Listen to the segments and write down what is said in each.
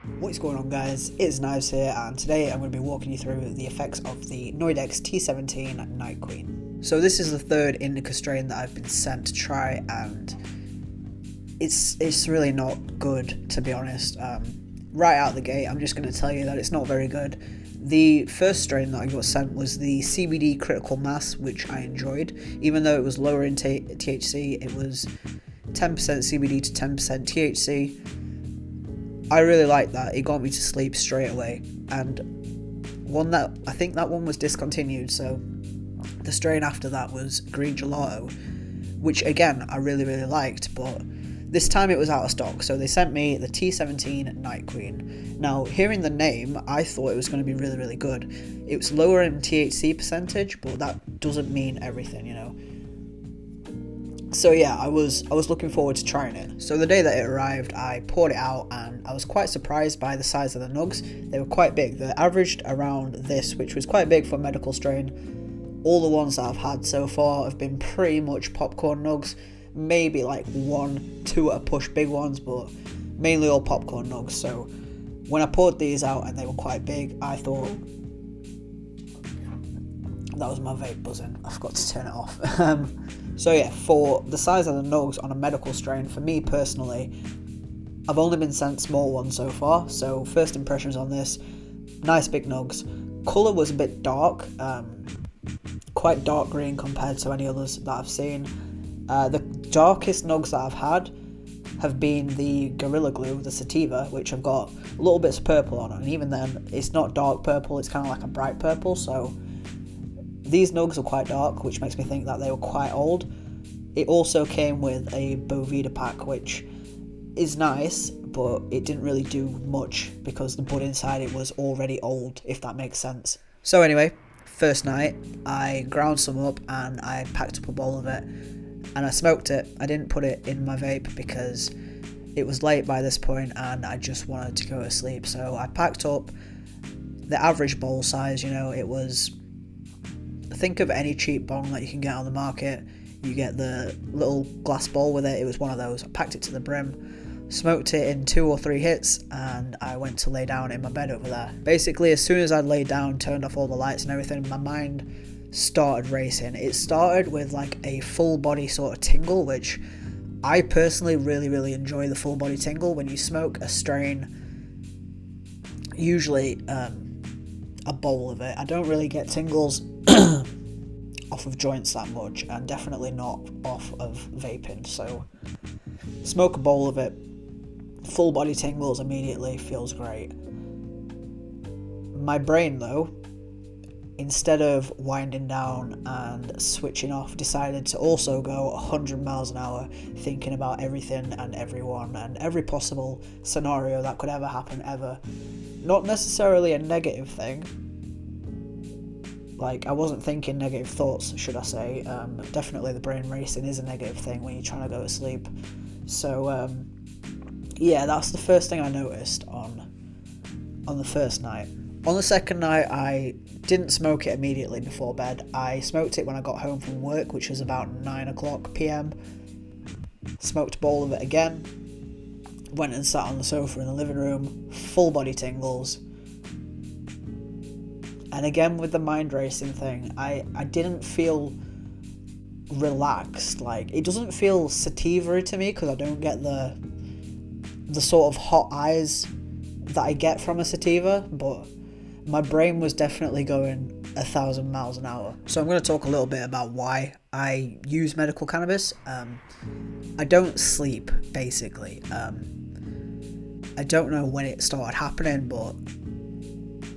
What is going on, guys? It's Knives here, and today I'm going to be walking you through the effects of the Noidecs T17 Night Queen. So this is the third indica strain that I've been sent to try, and it's really not good, to be honest. Right out of the gate, I'm just going to tell you that it's not very good. The first strain that I got sent was the CBD Critical Mass, which I enjoyed. Even though it was lower in THC, it was 10% CBD to 10% THC. I really liked that. It got me to sleep straight away. And I think that one was discontinued, so the strain after that was Green Gelato, which again I really liked, but this time it was out of stock, so they sent me the T17 Night Queen. Now, hearing the name, I thought it was going to be really good. It was lower in THC percentage, but that doesn't mean everything, you know. So yeah, I was looking forward to trying it. So the day that it arrived, I poured it out, and I was quite surprised by the size of the nugs. They were quite big. They averaged around this, which was quite big for a medical strain. All the ones that I've had so far have been pretty much popcorn nugs. Maybe like 1-2 at a push big ones, but mainly all popcorn nugs. So when I poured these out and they were quite big, I thought, that was my vape buzzing, I forgot to turn it off. So yeah, for the size of the nugs on a medical strain, for me personally, I've only been sent small ones so far, so first impressions on this, nice big nugs. Colour was a bit dark, quite dark green compared to any others that I've seen. The darkest nugs that I've had have been the Gorilla Glue, the Sativa, which have got little bits of purple on it, and even then, it's not dark purple, it's kind of like a bright purple, so these nugs are quite dark, which makes me think that they were quite old. It also came with a Boveda pack, which is nice, but it didn't really do much because the bud inside it was already old, if that makes sense. So anyway, first night, I ground some up and I packed up a bowl of it, and I smoked it. I didn't put it in my vape because it was late by this point and I just wanted to go to sleep. So I packed up the average bowl size, you know, it was, think of any cheap bong that you can get on the market. You get the little glass bowl with it. It was one of those. I packed it to the brim, smoked it in 2 or 3 hits, and I went to lay down in my bed over there. Basically, as soon as I laid down, turned off all the lights and everything, my mind started racing. It started with like a full body sort of tingle, which I personally really enjoy. The full body tingle when you smoke a strain, usually a bowl of it. I don't really get tingles off of joints that much, and definitely not off of vaping, so smoke a bowl of it, full body tingles immediately, feels great. My brain though, instead of winding down and switching off, decided to also go 100 miles an hour, thinking about everything and everyone and every possible scenario that could ever happen ever. Not necessarily a negative thing. Like, I wasn't thinking negative thoughts, should I say. Definitely the brain racing is a negative thing when you're trying to go to sleep. So, yeah, that's the first thing I noticed on the first night. On the second night, I didn't smoke it immediately before bed. I smoked it when I got home from work, which was about 9 o'clock PM. Smoked a bowl of it again. Went and sat on the sofa in the living room. Full body tingles. And again, with the mind racing thing, I didn't feel relaxed. Like, it doesn't feel sativa-y to me because I don't get the sort of hot eyes that I get from a sativa, but my brain was definitely going 1,000 miles an hour. So I'm going to talk a little bit about why I use medical cannabis. I don't sleep, basically. I don't know when it started happening, but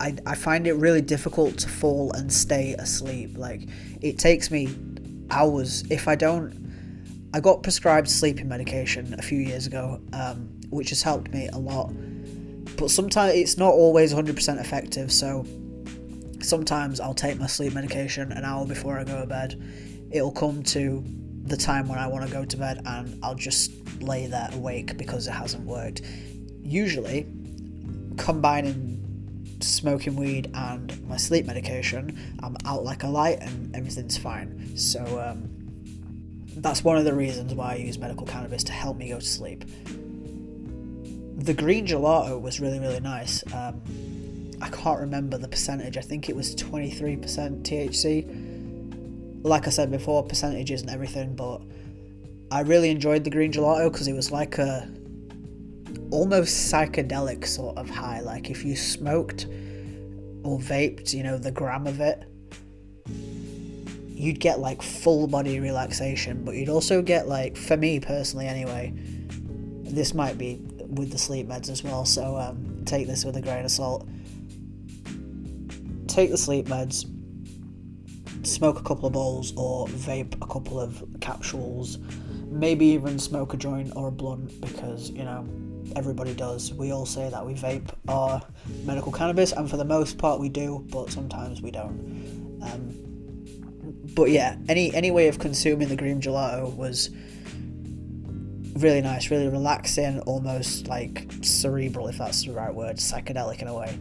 I find it really difficult to fall and stay asleep. Like, it takes me hours if I don't. I got prescribed sleeping medication a few years ago, which has helped me a lot, but sometimes it's not always 100% effective. So sometimes I'll take my sleep medication an hour before I go to bed. It'll come to the time when I want to go to bed and I'll just lay there awake because it hasn't worked. Usually, combining smoking weed and my sleep medication, I'm out like a light and everything's fine. So that's one of the reasons why I use medical cannabis, to help me go to sleep. The green gelato was really, really nice. I can't remember the percentage. I think it was 23% THC. Like I said before, percentage isn't everything, but I really enjoyed the green gelato because it was like a almost psychedelic sort of high. Like if you smoked or vaped, you know, the gram of it, you'd get like full body relaxation, but you'd also get, like, for me personally anyway, this might be with the sleep meds as well, so take this with a grain of salt. Take the sleep meds, smoke a couple of bowls or vape a couple of capsules, maybe even smoke a joint or a blunt, because, you know, everybody does. We all say that we vape our medical cannabis, and for the most part we do, but sometimes we don't. But yeah, any way of consuming the green gelato was really nice, really relaxing, almost like cerebral, if that's the right word, psychedelic in a way.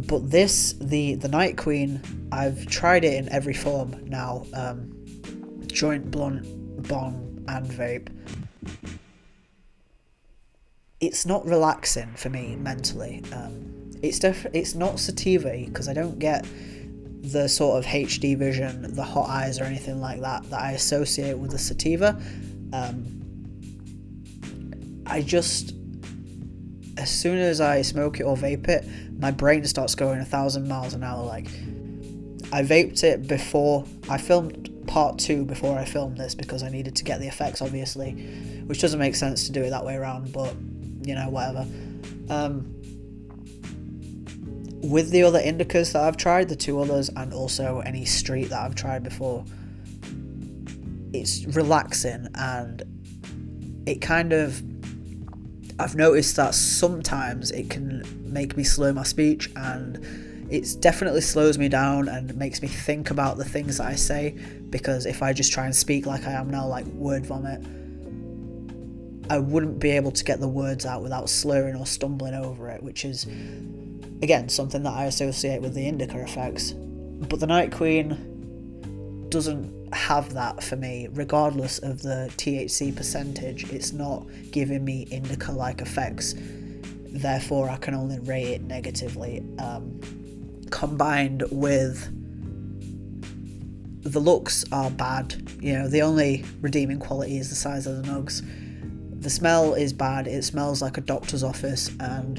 But this, the Night Queen, I've tried it in every form now, joint, blunt, bong, and vape. It's not relaxing for me mentally. It's not sativa because I don't get the sort of HD vision, the hot eyes or anything like that I associate with the sativa. I just, as soon as I smoke it or vape it, my brain starts going 1,000 miles an hour. Like, I vaped it before I filmed part 2 before I filmed this because I needed to get the effects, obviously, which doesn't make sense to do it that way around, but you know, whatever. With the other indicas that I've tried, the 2 others, and also any street that I've tried before, it's relaxing, and it kind of, I've noticed that sometimes it can make me slow my speech, and it definitely slows me down and makes me think about the things that I say, because if I just try and speak like I am now, like word vomit, I wouldn't be able to get the words out without slurring or stumbling over it, which is, again, something that I associate with the indica effects. But the Night Queen doesn't have that for me, regardless of the THC percentage. It's not giving me indica-like effects, therefore I can only rate it negatively. Combined with the looks are bad, you know, the only redeeming quality is the size of the nugs. The smell is bad, it smells like a doctor's office, and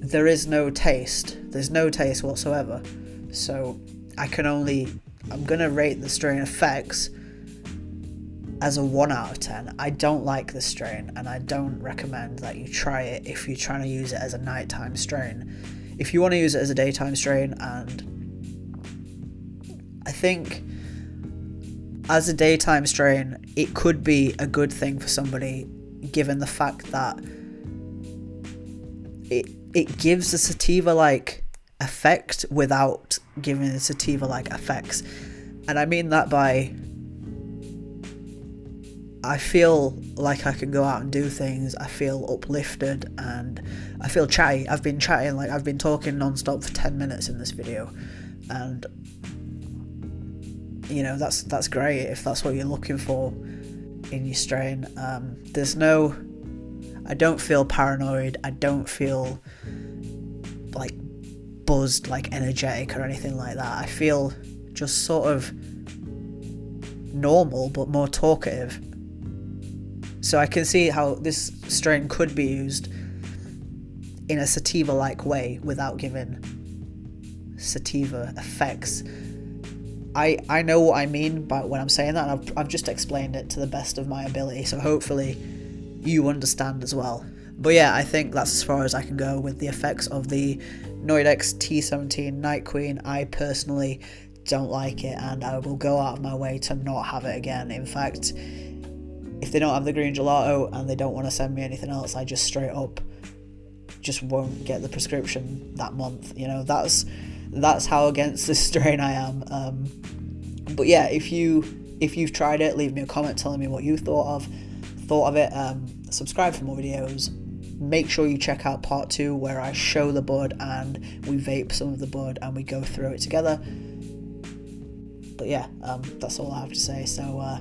there is no taste. There's no taste whatsoever. So I'm gonna rate the strain effects as a 1 out of 10. I don't like the strain, and I don't recommend that you try it if you're trying to use it as a nighttime strain. If you want to use it as a daytime strain, and I think as a daytime strain, it could be a good thing for somebody, given the fact that it gives a sativa-like effect without giving the sativa-like effects. And I mean that by, I feel like I can go out and do things, I feel uplifted, and I feel chatty. I've been chatting, like I've been talking non-stop for 10 minutes in this video, and you know, that's great if that's what you're looking for in your strain. I don't feel paranoid, I don't feel like buzzed, like energetic or anything like that. I feel just sort of normal but more talkative. So I can see how this strain could be used in a sativa-like way without giving sativa effects. I know what I mean by when I'm saying that, and I've just explained it to the best of my ability, so hopefully you understand as well. But yeah, I think that's as far as I can go with the effects of the Noidecs T17 Night Queen. I personally don't like it, and I will go out of my way to not have it again. In fact, if they don't have the green gelato and they don't want to send me anything else, I just straight up just won't get the prescription that month. You know, that's how against this strain I am. But yeah, if you've tried it, leave me a comment telling me what you thought of it. Subscribe for more videos. Make sure you check out part 2 where I show the bud and we vape some of the bud and we go through it together. But yeah, that's all I have to say. So